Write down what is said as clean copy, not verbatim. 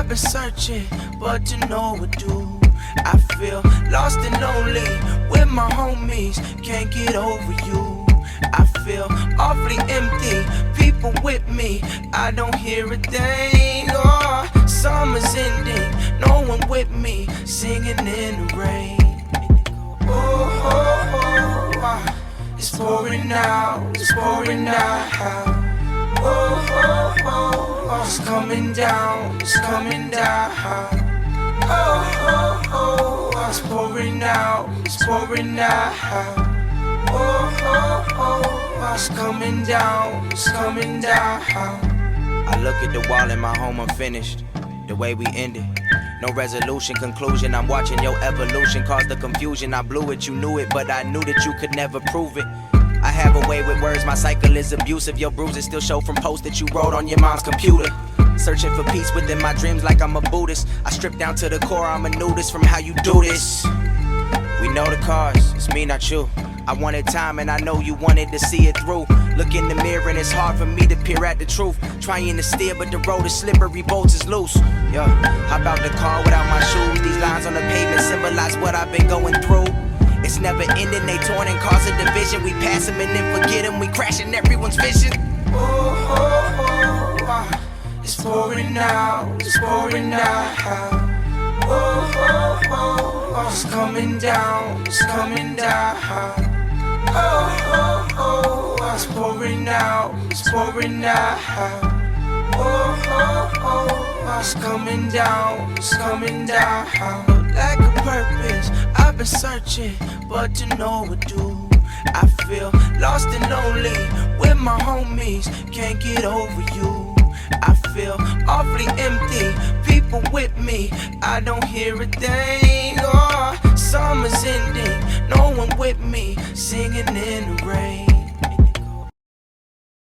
I've been searching, but to know what do. I feel lost and lonely with my homies, can't get over you. I feel awfully empty, people with me, I don't hear a thing. Oh, summer's ending, no one with me, singing in the rain. Oh, oh, oh, oh, it's pouring out, it's pouring out. Oh, oh, oh, oh, it's coming down, it's coming down. Oh, oh, oh, oh, it's pouring out, it's pouring out. Oh, oh, oh, oh, it's coming down, it's coming down. I look at the wall in my home unfinished, the way we ended. No resolution, conclusion, I'm watching your evolution cause the confusion. I blew it, you knew it, but I knew that you could never prove it. I have a way with words, my cycle is abusive. Your bruises still show from posts that you wrote on your mom's computer. Searching for peace within my dreams like I'm a Buddhist. I strip down to the core, I'm a nudist from how you do this. We know the cause, it's me not you. I wanted time and I know you wanted to see it through. Look in the mirror and it's hard for me to peer at the truth. Trying to steer but the road is slippery, bolts is loose. Yeah, hop out the car without my shoes. These lines on the pavement symbolize what I've been going through. It's never ending, they torn and cause a division. We pass them and then forget them, we crashing everyone's vision. Oh, oh, oh, oh, it's pouring out, it's pouring out. Oh, oh, oh, oh, it's coming down, it's coming down. Oh, oh, oh, oh, it's pouring out, it's pouring out. Oh, oh, oh, oh, it's coming down, it's coming down. Lack of purpose, I've been searching, but to know what do. I feel lost and lonely with my homies, can't get over you. I feel awfully empty, people with me, I don't hear a thing. Oh, summer's ending, no one with me, singing in the rain.